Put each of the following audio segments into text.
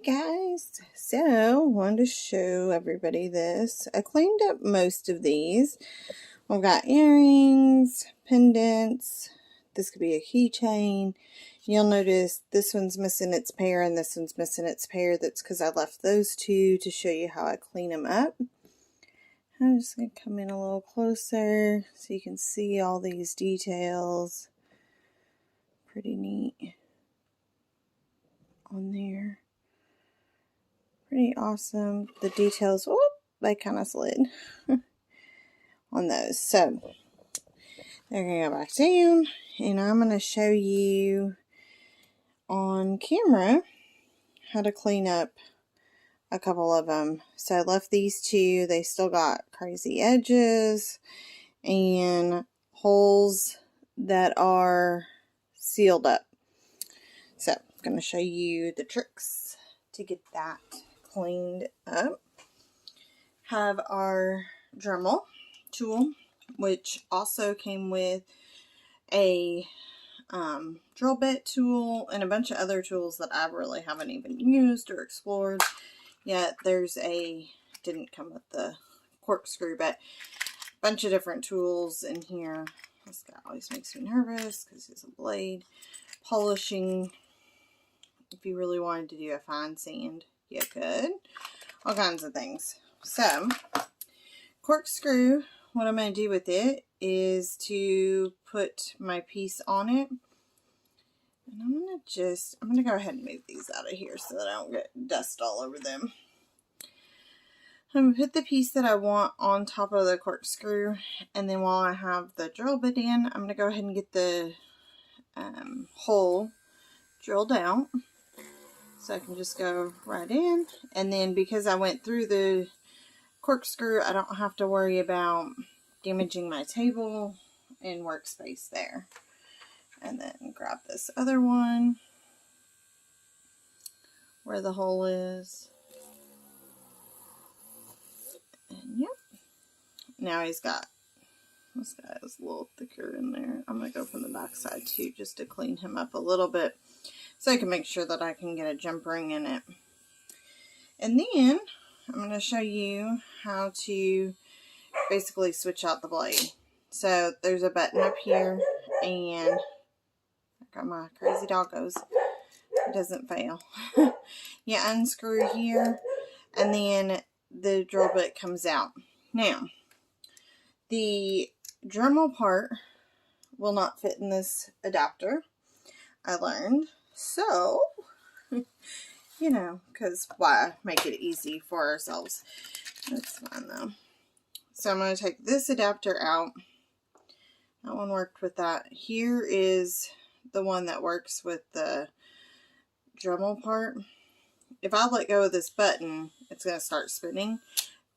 Guys, so wanted to show everybody this. I cleaned up most of these. I've got earrings, pendants. This could be a keychain. You'll notice this one's missing its pair and this one's missing its pair. That's because I left those two to show you how I clean them up. I'm just going to come in a little closer so you can see all these details. Pretty neat on there. Pretty awesome. The details, whoop, they kind of slid on those. So they're going to go back down, and I'm going to show you on camera how to clean up a couple of them. So I left these two. They still got crazy edges and holes that are sealed up. So I'm going to show you the tricks to get that cleaned up. Have our Dremel tool, which also came with a drill bit tool and a bunch of other tools that I really haven't even used or explored yet. Didn't come with the corkscrew, but a bunch of different tools in here. This guy always makes me nervous because it's a blade. Polishing, if you really wanted to do a fine sand, you could. All kinds of things. So, corkscrew, what I'm going to do with it is to put my piece on it. And I'm going to go ahead and move these out of here so that I don't get dust all over them. I'm going to put the piece that I want on top of the corkscrew, and then while I have the drill bit in, I'm going to go ahead and get the hole drilled out. So I can just go right in, and then because I went through the corkscrew, I don't have to worry about damaging my table and workspace there. And then grab this other one where the hole is. And yep. Now this guy is a little thicker in there. I'm going to go from the back side too, just to clean him up a little bit, so I can make sure that I can get a jump ring in it. And then I'm going to show you how to basically switch out the blade. So there's a button up here, and I got my crazy doggos. It doesn't fail. You unscrew here, and then the drill bit comes out. Now, the Dremel part will not fit in this adapter, I learned. So, you know, because why make it easy for ourselves? That's fine though. So I'm going to take this adapter out. That one worked with that. Here is the one that works with the Dremel part. If I let go of this button, it's going to start spinning.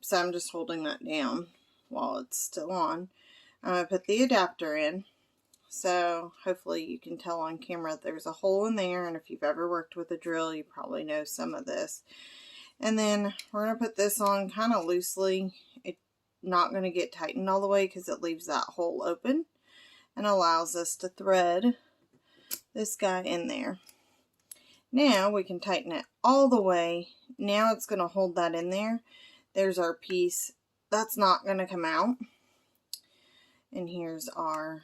So I'm just holding that down while it's still on. I'm going to put the adapter in. So hopefully you can tell on camera there's a hole in there, and if you've ever worked with a drill, you probably know some of this. And then we're going to put this on kind of loosely. It's not going to get tightened all the way because it leaves that hole open and allows us to thread this guy in there. Now we can tighten it all the way. Now it's going to hold that in there. There's our piece. That's not going to come out. And here's our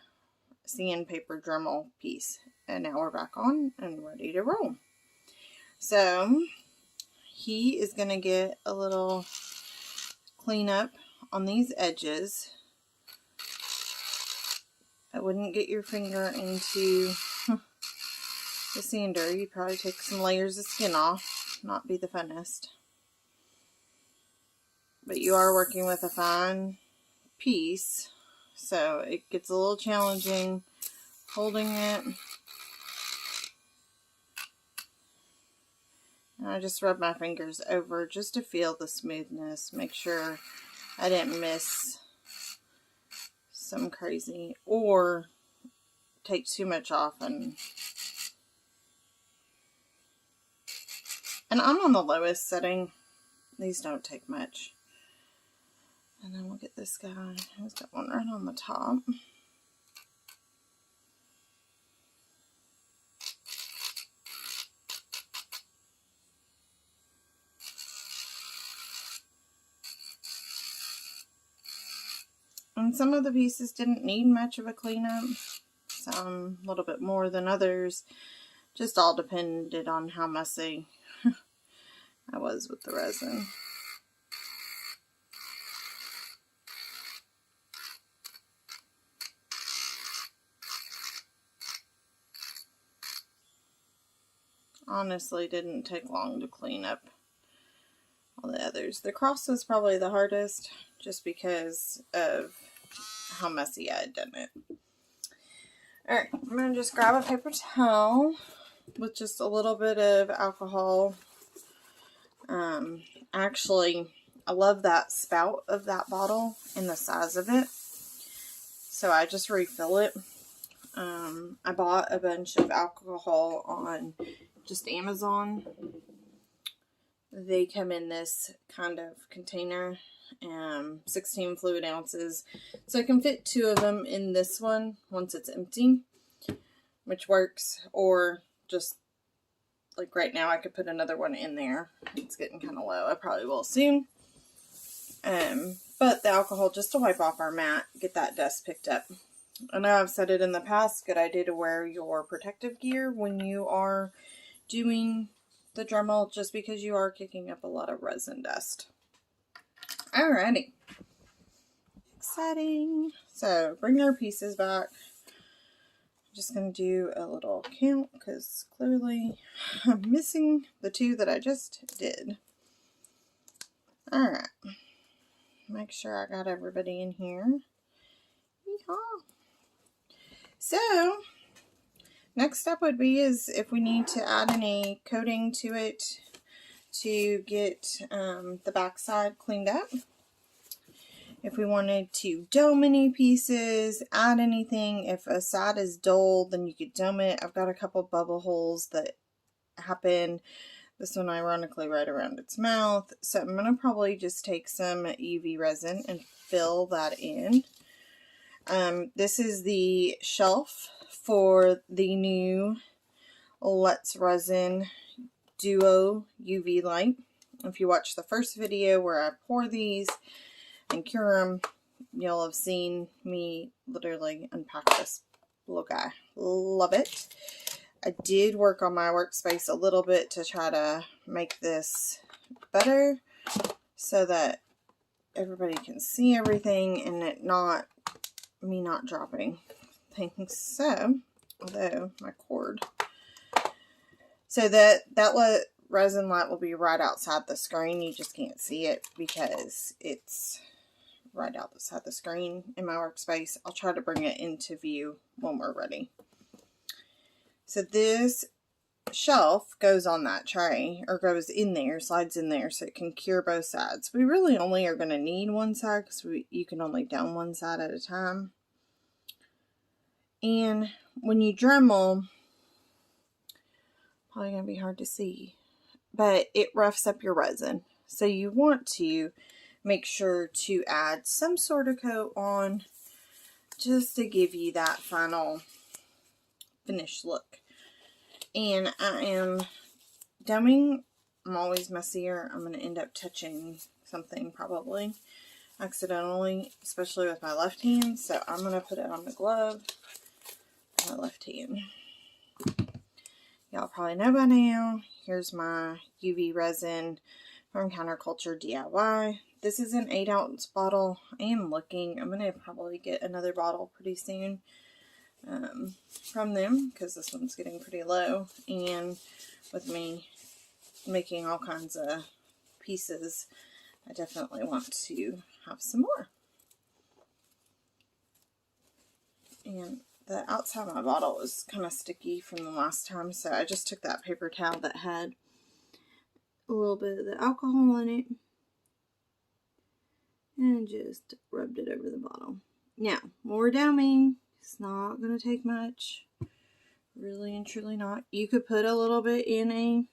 sandpaper Dremel piece. And now we're back on and ready to roll. So he is going to get a little cleanup on these edges. I wouldn't get your finger into the sander. You'd probably take some layers of skin off. Not be the funnest. But you are working with a fine piece, so it gets a little challenging holding it. And I just rub my fingers over just to feel the smoothness. Make sure I didn't miss some crazy or take too much off. And I'm on the lowest setting. These don't take much. And then we'll get this guy. He's got one right on the top. And some of the pieces didn't need much of a cleanup. Some a little bit more than others. Just all depended on how messy I was with the resin. Honestly, didn't take long to clean up all the others. The cross was probably the hardest just because of how messy I had done it. Alright, I'm going to just grab a paper towel with just a little bit of alcohol. Actually, I love that spout of that bottle and the size of it. So I just refill it. I bought a bunch of alcohol on just Amazon. They come in this kind of container, 16 fluid ounces. So I can fit 2 of them in this one once it's empty, which works. Or just like right now, I could put another one in there. It's getting kind of low. I probably will soon. But the alcohol just to wipe off our mat, get that dust picked up. I know I've said it in the past, good idea to wear your protective gear when you are doing the Dremel, just because you are kicking up a lot of resin dust. Alrighty. Exciting. So bring our pieces back. I'm just going to do a little count because clearly I'm missing the 2 that I just did. Alright. Make sure I got everybody in here. Yeehaw. So, next step would be is if we need to add any coating to it to get the backside cleaned up. If we wanted to dome any pieces, add anything. If a side is dull, then you could dome it. I've got a couple bubble holes that happen. This one ironically right around its mouth. So I'm going to probably just take some UV resin and fill that in. This is the shelf for the new UV Resin Duo UV Light. If you watch the first video where I pour these and cure them, you'll have seen me literally unpack this little guy. Love it. I did work on my workspace a little bit to try to make this better so that everybody can see everything and it not me not dropping things. So, although my cord, so that resin light will be right outside the screen. You just can't see it because it's right outside the screen in my workspace. I'll try to bring it into view when we're ready. So this shelf goes on that tray, or goes in there, slides in there, so it can cure both sides. We really only are going to need one side because you can only dome one side at a time. And when you Dremel, probably going to be hard to see, but it roughs up your resin. So you want to make sure to add some sort of coat on just to give you that final finished look. And I am doming. I'm always messier. I'm going to end up touching something probably accidentally, especially with my left hand. So I'm going to put it on the glove with my left hand. Y'all probably know by now. Here's my UV resin from Counterculture DIY. This is an 8-ounce bottle. I am looking. I'm going to probably get another bottle pretty soon from them because this one's getting pretty low. And with me making all kinds of pieces, I definitely want to have some more. And the outside of my bottle was kind of sticky from the last time, so I just took that paper towel that had a little bit of the alcohol in it and just rubbed it over the bottle. Now, when we're doming, it's not going to take much. Really and truly not. You could put a little bit in a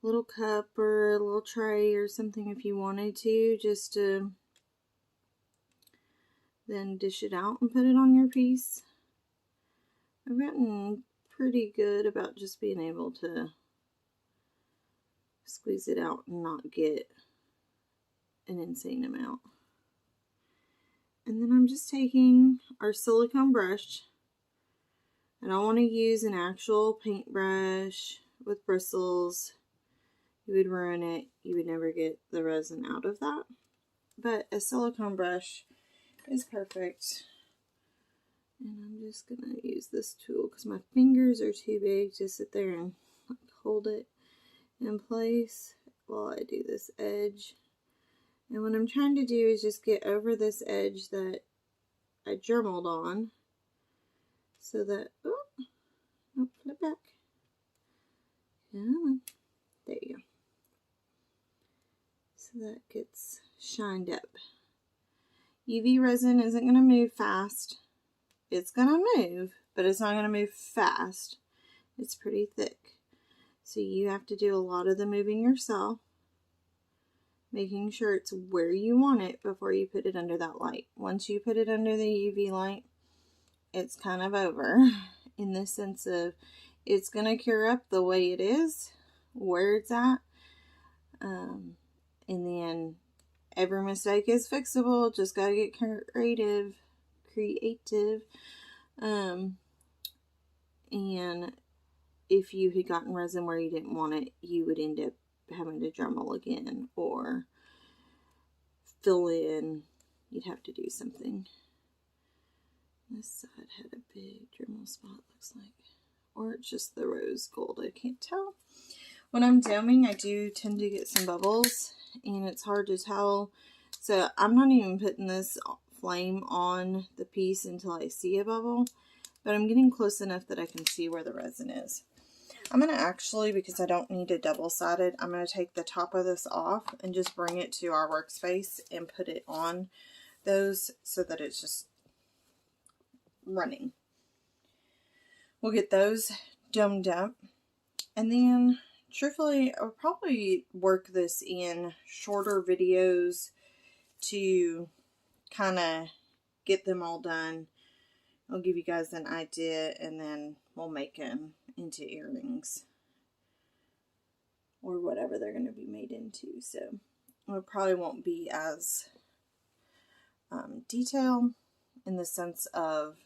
little cup or a little tray or something if you wanted to, just to then dish it out and put it on your piece. I've gotten pretty good about just being able to squeeze it out and not get an insane amount. And then I'm just taking our silicone brush. I don't want to use an actual paintbrush with bristles. You would ruin it. You would never get the resin out of that. But a silicone brush is perfect. And I'm just going to use this tool because my fingers are too big to sit there and hold it in place while I do this edge. And what I'm trying to do is just get over this edge that I journaled on so that, flip back. Come on. There you go. So that gets shined up. UV resin isn't going to move fast. It's going to move, but it's not going to move fast. It's pretty thick. So you have to do a lot of the moving yourself, making sure it's where you want it before you put it under that light. Once you put it under the UV light, it's kind of over in the sense of it's going to cure up the way it is, where it's at. And then every mistake is fixable. Just got to get creative. And if you had gotten resin where you didn't want it, you would end up having to Dremel again or fill in. You'd have to do something. This side had a big Dremel spot, looks like. Or it's just the rose gold, I can't tell. When I'm doming, I do tend to get some bubbles, and it's hard to tell. So I'm not even putting this flame on the piece until I see a bubble, but I'm getting close enough that I can see where the resin is. I'm going to actually, because I don't need a double-sided, I'm going to take the top of this off and just bring it to our workspace and put it on those so that it's just running. We'll get those domed up, and then truthfully I'll probably work this in shorter videos to kind of get them all done. I'll give you guys an idea, and then we'll make them into earrings or whatever they're going to be made into. So it probably won't be as detailed in the sense of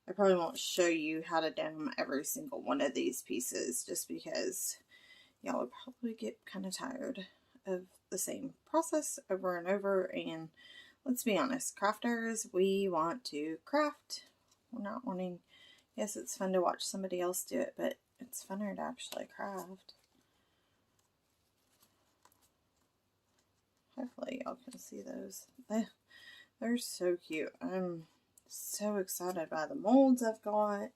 I probably won't show you how to dome every single one of these pieces, just because y'all would probably get kind of tired of the same process over and over. And let's be honest, crafters, we want to craft. We're not wanting, yes, it's fun to watch somebody else do it, but it's funner to actually craft. Hopefully y'all can see those. They're so cute. I'm so excited by the molds I've got.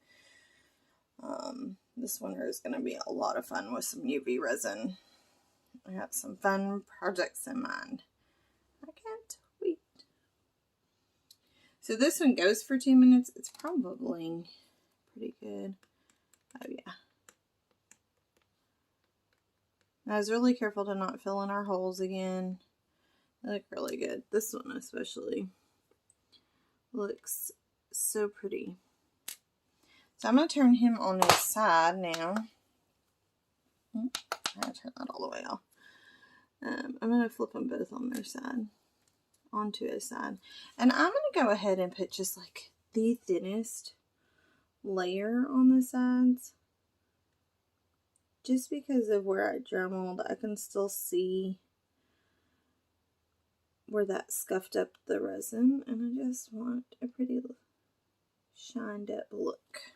This winter is going to be a lot of fun with some UV resin. I got some fun projects in mind. I can't wait. So this one goes for 2 minutes. It's probably pretty good. Oh yeah. I was really careful to not fill in our holes again. They look really good. This one especially looks so pretty. So I'm going to turn him on his side now. I'm going to turn that all the way off. I'm going to flip them both on their side, onto his side. And I'm going to go ahead and put just like the thinnest layer on the sides. Just because of where I dremeled, I can still see where that scuffed up the resin. And I just want a pretty shined up look.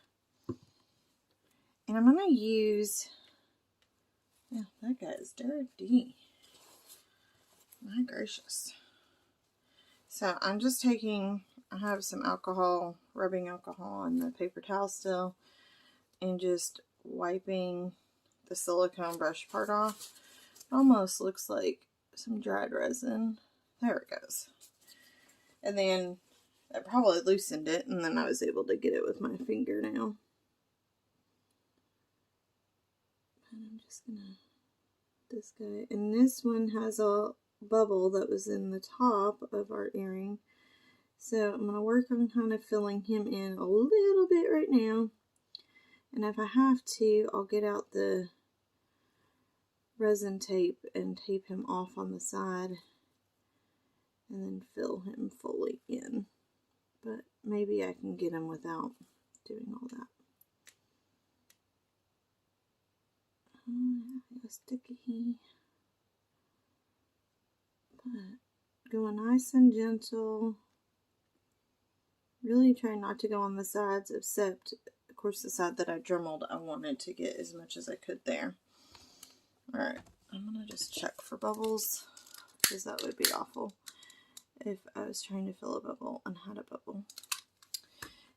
And I'm going to use, yeah, that guy is dirty. My gracious. So I'm just taking, I have some alcohol, rubbing alcohol on the paper towel still, and just wiping the silicone brush part off. It almost looks like some dried resin. There it goes. And then I probably loosened it, and then I was able to get it with my finger now. And I'm just gonna, this guy, and this one has a bubble that was in the top of our earring. So I'm gonna work on kind of filling him in a little bit right now. And if I have to, I'll get out the resin tape and tape him off on the side and then fill him fully in. But maybe I can get him without doing all that. Sticky. But going nice and gentle. Really trying not to go on the sides, except, of course, the side that I dremeled, I wanted to get as much as I could there. Alright, I'm going to just check for bubbles, because that would be awful if I was trying to fill a bubble and had a bubble.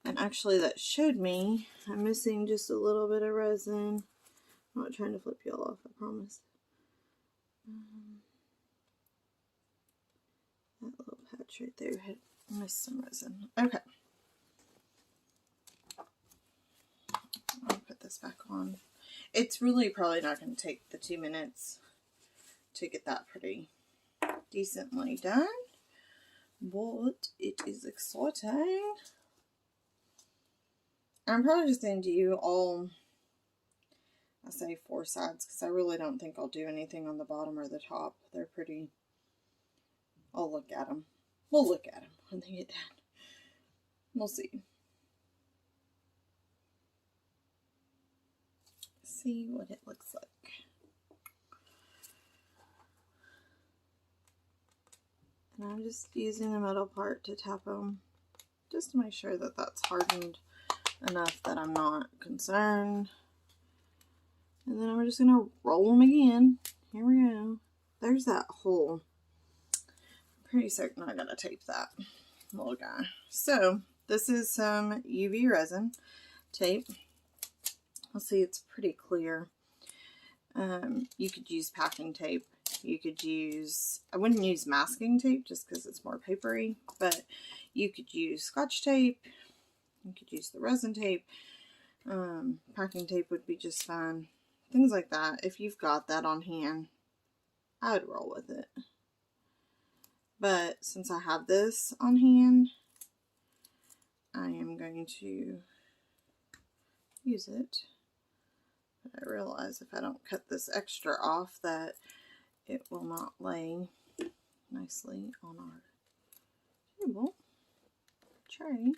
And actually that showed me I'm missing just a little bit of resin. I'm not trying to flip y'all off, I promise. That little patch right there had missed some resin. Okay. I'll put this back on. It's really probably not going to take the 2 minutes to get that pretty decently done, but it is exciting. I'm probably just going to do all, I say 4 sides, because I really don't think I'll do anything on the bottom or the top. They're pretty, I'll look at them. We'll look at them when they get done. We'll see. See what it looks like. And I'm just using the middle part to tap them, just to make sure that that's hardened enough that I'm not concerned. And then I'm just going to roll them again. Here we go. There's that hole. I'm pretty certain I gotta tape that little guy. So this is some UV resin tape. Let's see, it's pretty clear. You could use packing tape. You could use, I wouldn't use masking tape just because it's more papery, but you could use Scotch tape. You could use the resin tape. Packing tape would be just fine. Things like that. If you've got that on hand, I would roll with it. But since I have this on hand, I am going to use it. But I realize if I don't cut this extra off that it will not lay nicely on our table tray.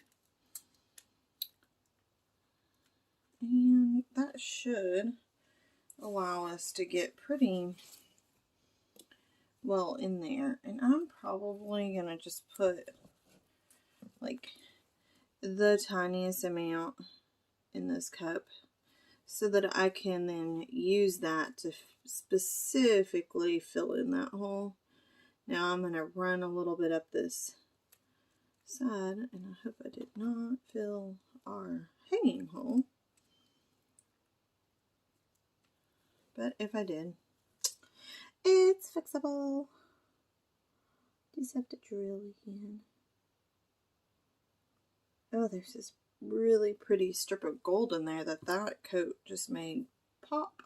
And that should allow us to get pretty well in there. And I'm probably going to just put like the tiniest amount in this cup so that I can then use that to specifically fill in that hole. Now I'm going to run a little bit up this side, and I hope I did not fill our hanging hole. But if I did, it's fixable. Just have to drill again. Oh, there's this really pretty strip of gold in there that coat just made pop.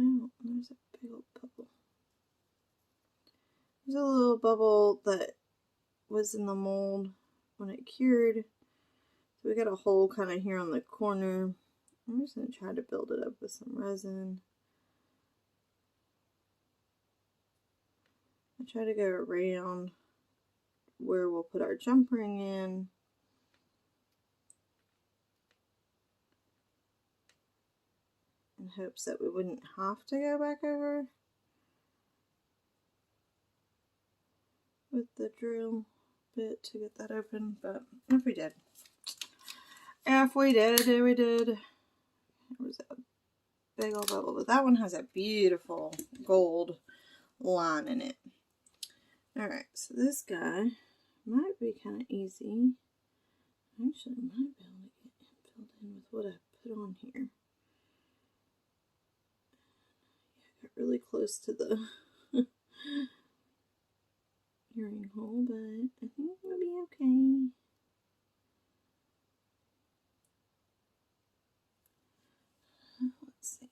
Oh, there's a big old bubble. There's a little bubble that was in the mold when it cured. So we got a hole kind of here on the corner. I'm just going to try to build it up with some resin. I try to go around where we'll put our jump ring in. In hopes that we wouldn't have to go back over with the drill bit to get that open, but if we did. We did. There was a big old bubble, but that one has a beautiful gold line in it. Alright, so this guy might be kind of easy. Actually, I might be able to get him filled in with what I put on here. Yeah, I got really close to the earring hole, but I think it'll be okay. Let's see.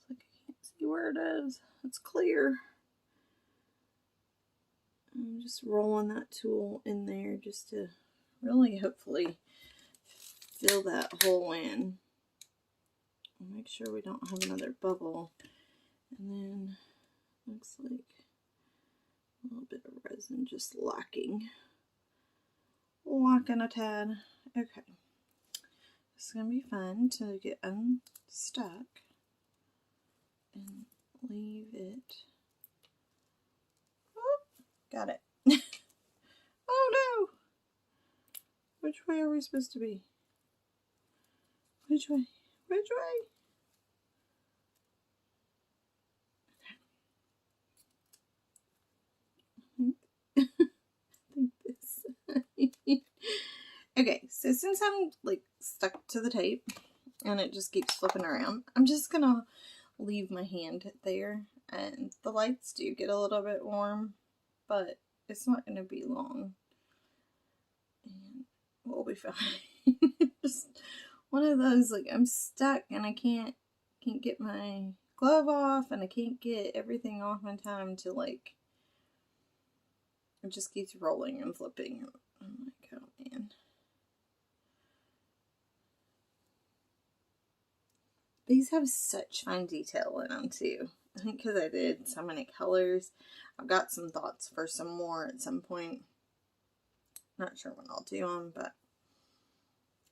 Looks like I can't see where it is. It's clear. I'm just rolling that tool in there just to really hopefully fill that hole in. Make sure we don't have another bubble. And then looks like A little bit of resin just lacking a tad. Okay, this is gonna be fun to get unstuck and leave it. Oh, got it. Oh no! Which way are we supposed to be? Which way? Which way? Okay. I think this. Okay, so since I'm like stuck to the tape and it just keeps flipping around, I'm just gonna leave my hand there, and the lights do get a little bit warm, but it's not gonna be long and we'll be fine. Just one of those, like, I'm stuck and I can't get my glove off and I can't get everything off in time to, like, it just keeps rolling and flipping. I'm like, oh man. These have such fine detail in them too. I think because I did so many colors. I've got some thoughts for some more at some point. Not sure when I'll do them, but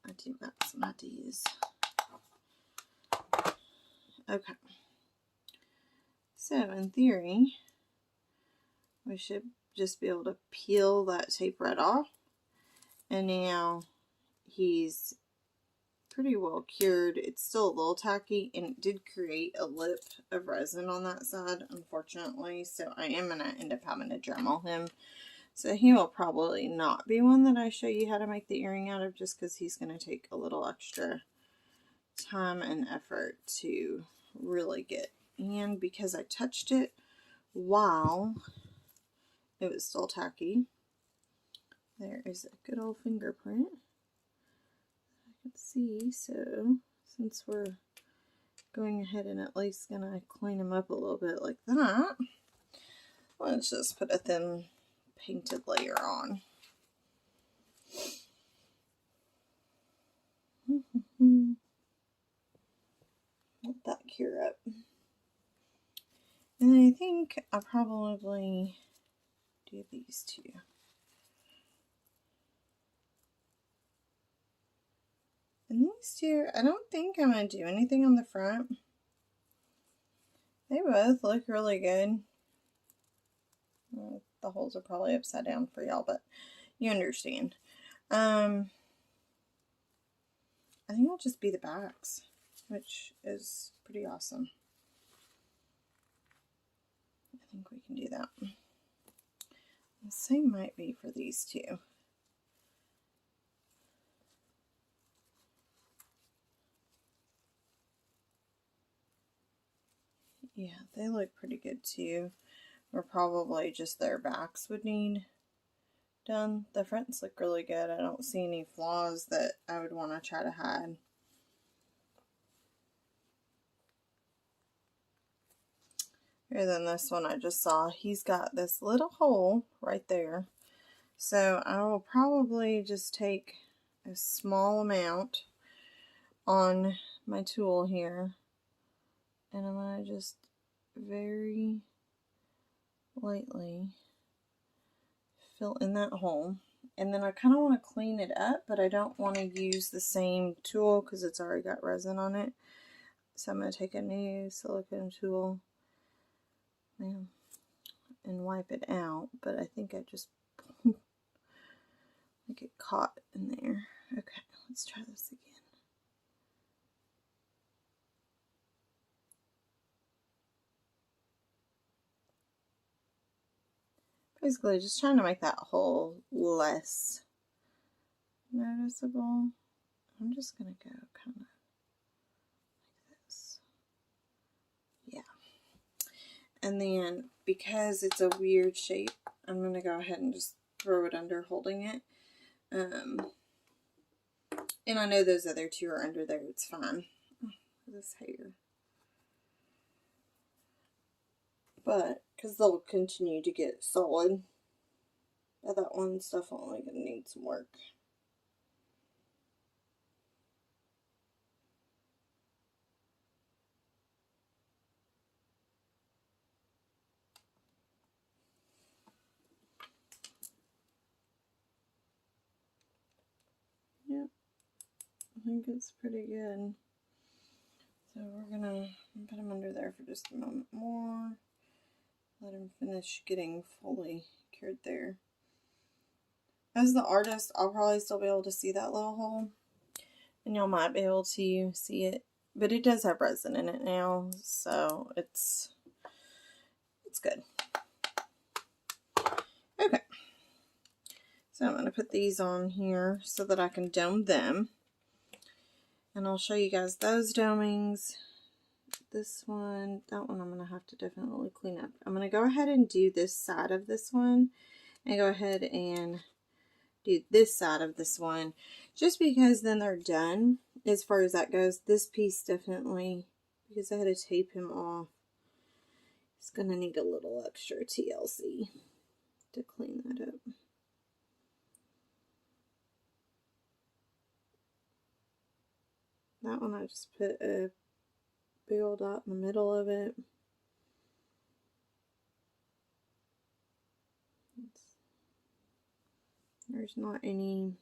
I do got some ideas. Okay. So in theory, we should just be able to peel that tape right off. And now he's pretty well cured. It's still a little tacky, and it did create a lip of resin on that side, unfortunately. So I am going to end up having to Dremel him. So he will probably not be one that I show you how to make the earring out of, just because he's going to take a little extra time and effort to really get. And because I touched it while it was still tacky, there is a good old fingerprint I can see. So since we're going ahead and at least gonna clean them up a little bit like that, let's just put a thin painted layer on. Let that cure up. And I think I'll probably do these two. And these two, I don't think I'm going to do anything on the front. They both look really good. Well, the holes are probably upside down for y'all, but you understand. I think I'll just be the backs, which is pretty awesome. I think we can do that. The same might be for these two. Yeah, they look pretty good too. Or probably just their backs would need done. The fronts look really good. I don't see any flaws that I would want to try to hide. Here, then this one I just saw, he's got this little hole right there. So I will probably just take a small amount on my tool here, and I'm going to just very lightly fill in that hole. And then I kind of want to clean it up, but I don't want to use the same tool because it's already got resin on it. So I'm going to take a new silicone tool and wipe it out, but I think I just get caught in there. Okay, let's try this again. Basically, just trying to make that hole less noticeable. I'm just going to go kind of like this. Yeah. And then, because it's a weird shape, I'm going to go ahead and just throw it under holding it. And I know those other two are under there. It's fine. Oh, this hair. But, because they'll continue to get solid. But that one's definitely going to need some work. I think it's pretty good. So we're gonna put him under there for just a moment more. Let him finish getting fully cured there. As the artist, I'll probably still be able to see that little hole. And y'all might be able to see it. But it does have resin in it now, so it's good. Okay. So I'm going to put these on here so that I can dome them. And I'll show you guys those domings. This one, that one I'm going to have to definitely clean up. I'm going to go ahead and do this side of this one. And go ahead and do this side of this one. Just because then they're done as far as that goes. This piece definitely, because I had to tape him off, it's going to need a little extra TLC to clean that up. That one I just put a big old dot in the middle of it. There's not any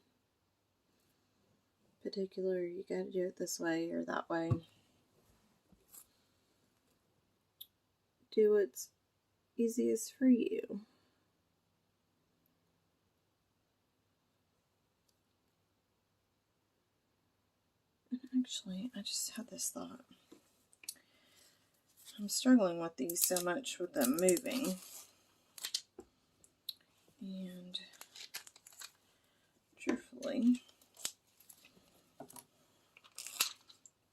particular, you gotta do it this way or that way. Do what's easiest for you. Actually, I just had this thought. I'm struggling with these so much with them moving. And truthfully,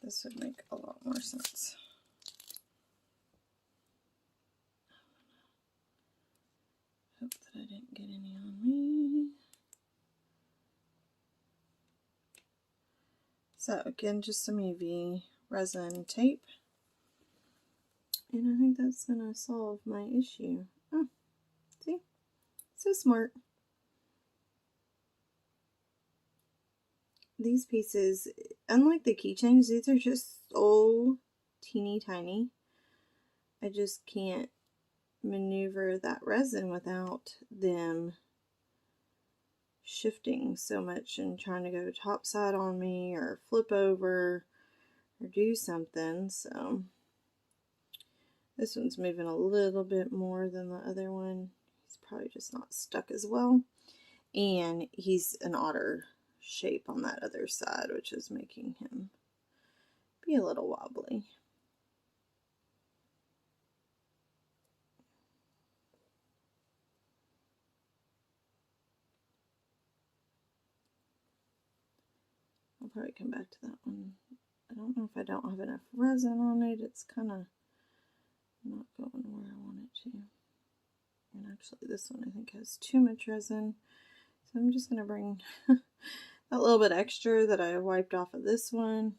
this would make a lot more sense. Hope that I didn't get any on me. So again, just some UV resin tape. And I think that's going to solve my issue. Oh, see? So smart. These pieces, unlike the keychains, these are just so teeny tiny. I just can't maneuver that resin without them shifting so much and trying to go top side on me or flip over or do something. So this one's moving a little bit more than the other one. He's probably just not stuck as well. And he's an odder shape on that other side, which is making him be a little wobbly. I'll probably come back to that one. I don't know if I don't have enough resin on it. It's kind of not going where I want it to. And actually this one I think has too much resin. So I'm just going to bring that little bit extra that I wiped off of this one,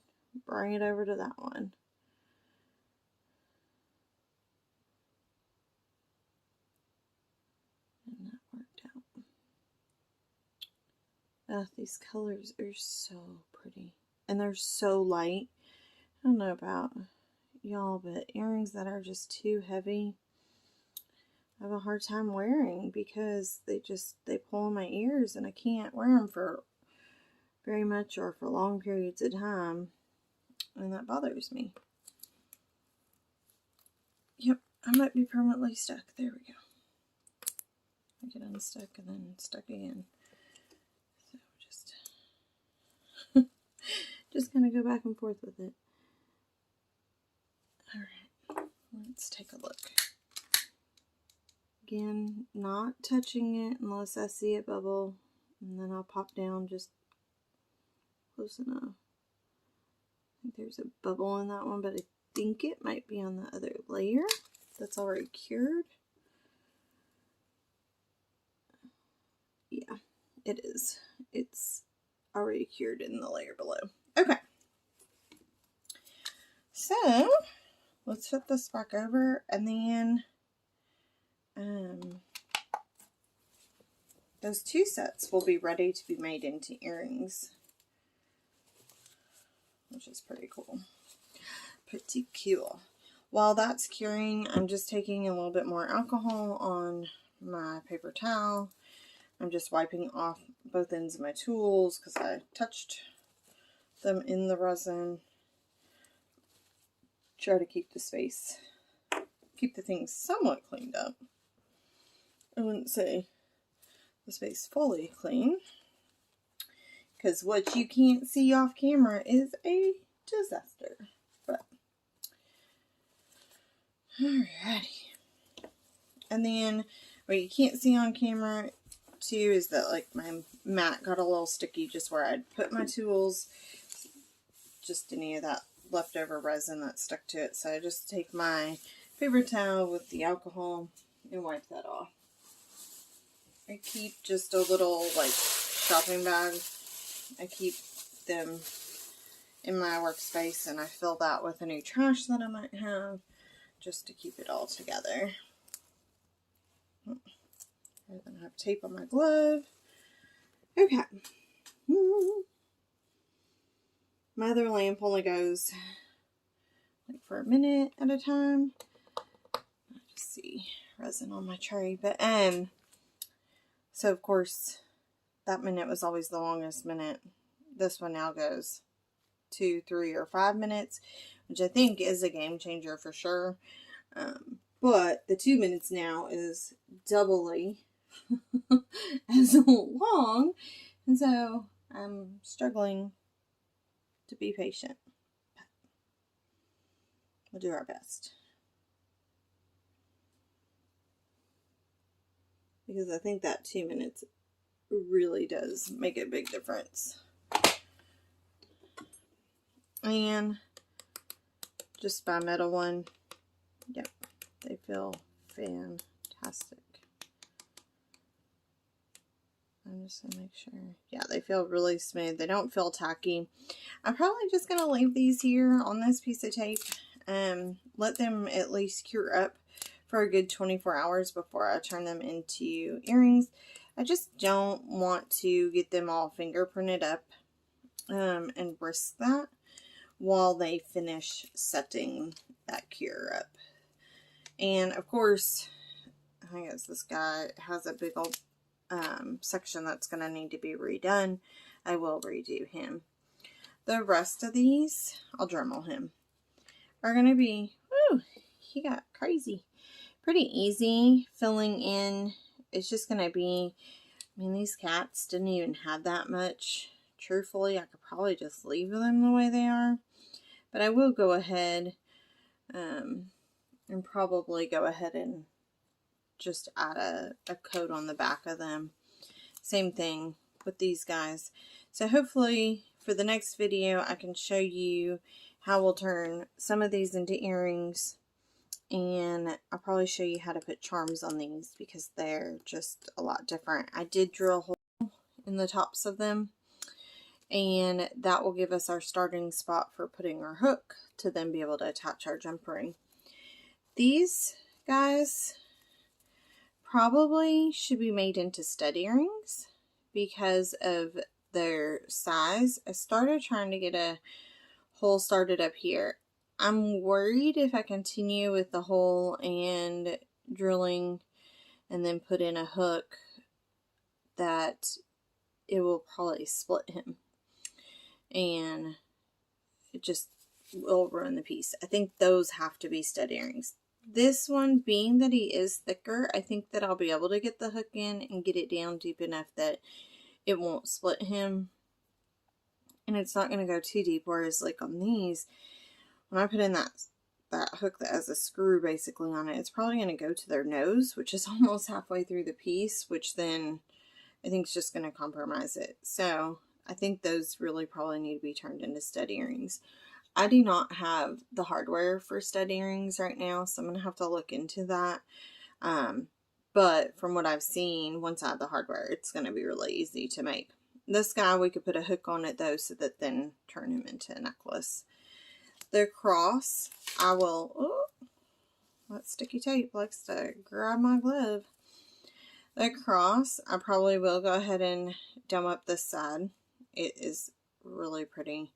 bring it over to that one. And that worked out. These colors are so pretty. And they're so light. I don't know about y'all, but earrings that are just too heavy, I have a hard time wearing because they pull in my ears and I can't wear them for very much or for long periods of time, and that bothers me. Yep, I might be permanently stuck. There we go. I get unstuck and then stuck again. So just kind of go back and forth with it. Alright, let's take a look. Again, not touching it unless I see it bubble, and then I'll pop down just close enough. I think there's a bubble in that one, but I think it might be on the other layer that's already cured. Yeah, it is. It's already cured in the layer below. Okay. So, let's flip this back over, and then those two sets will be ready to be made into earrings, which is pretty cool. Pretty cool. While that's curing, I'm just taking a little bit more alcohol on my paper towel. I'm just wiping off both ends of my tools because I touched them in the resin. Try to keep the space, keep the things somewhat cleaned up. I wouldn't say the space fully clean, because what you can't see off camera is a disaster. But alrighty. And then what you can't see on camera too is that like my mat got a little sticky just where I'd put my tools, just any of that leftover resin that stuck to it. So I just take my paper towel with the alcohol and wipe that off. I keep just a little like shopping bag. I keep them in my workspace and I fill that with any trash that I might have just to keep it all together. I'm going to have tape on my glove. Okay. My other lamp only goes like for a minute at a time. Let's see, resin on my tray. But so of course that minute was always the longest minute. This one now goes 2, 3, or 5 minutes, which I think is a game changer for sure. But the 2 minutes now is doubly as long, and so I'm struggling to be patient. We'll do our best, because I think that 2 minutes really does make a big difference. And just by metal one, yep, they feel fantastic. I'm just gonna make sure. Yeah, they feel really smooth. They don't feel tacky. I'm probably just gonna leave these here on this piece of tape and let them at least cure up for a good 24 hours before I turn them into earrings. I just don't want to get them all fingerprinted up and risk that while they finish setting that cure up. And of course, I guess this guy has a big old section that's going to need to be redone. I will redo him. The rest of these, I'll Dremel him, are going to be, whoo, he got crazy. Pretty easy filling in. It's just going to be, I mean, these cats didn't even have that much. Truthfully, I could probably just leave them the way they are. But I will go ahead and probably go ahead and just add a coat on the back of them. Same thing with these guys. So hopefully for the next video I can show you how we'll turn some of these into earrings, and I'll probably show you how to put charms on these because they're just a lot different. I did drill a hole in the tops of them, and that will give us our starting spot for putting our hook to then be able to attach our jump ring. These guys probably should be made into stud earrings because of their size. I started trying to get a hole started up here. I'm worried if I continue with the hole and drilling and then put in a hook that it will probably split him and it just will ruin the piece. I think those have to be stud earrings. This one, being that he is thicker, I think that I'll be able to get the hook in and get it down deep enough that it won't split him. And it's not going to go too deep, whereas like on these, when I put in that hook that has a screw basically on it, it's probably going to go to their nose, which is almost halfway through the piece, which then I think is just going to compromise it. So I think those really probably need to be turned into stud earrings. I do not have the hardware for stud earrings right now, so I'm going to have to look into that. But from what I've seen, once I have the hardware, it's going to be really easy to make. This guy, we could put a hook on it though, so that then turn him into a necklace. The cross, I will, oh, that sticky tape likes to grab my glove. The cross, I probably will go ahead and dome up this side. It is really pretty.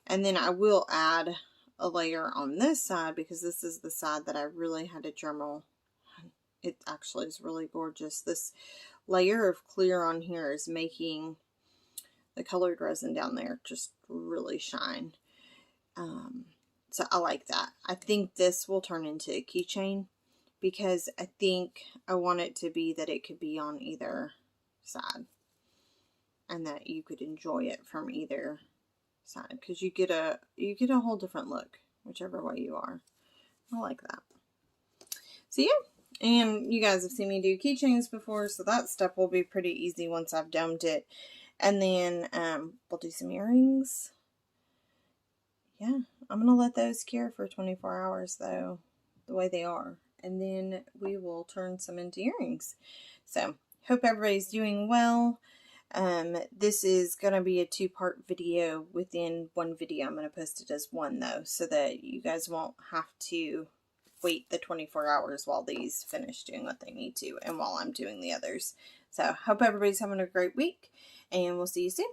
And then I will add a layer on this side because this is the side that I really had to Dremel. It actually is really gorgeous. This layer of clear on here is making the colored resin down there just really shine. So I like that. I think this will turn into a keychain because I think I want it to be that it could be on either side and that you could enjoy it from either side because you get a whole different look whichever way you are. I like that. So yeah, and you guys have seen me do keychains before, so that step will be pretty easy once I've domed it. And then we'll do some earrings. Yeah, I'm going to let those cure for 24 hours though, the way they are. And then we will turn some into earrings. So, hope everybody's doing well. This is going to be a 2-part video within one video. I'm going to post it as one though, so that you guys won't have to wait the 24 hours while these finish doing what they need to and while I'm doing the others. So, hope everybody's having a great week, and we'll see you soon.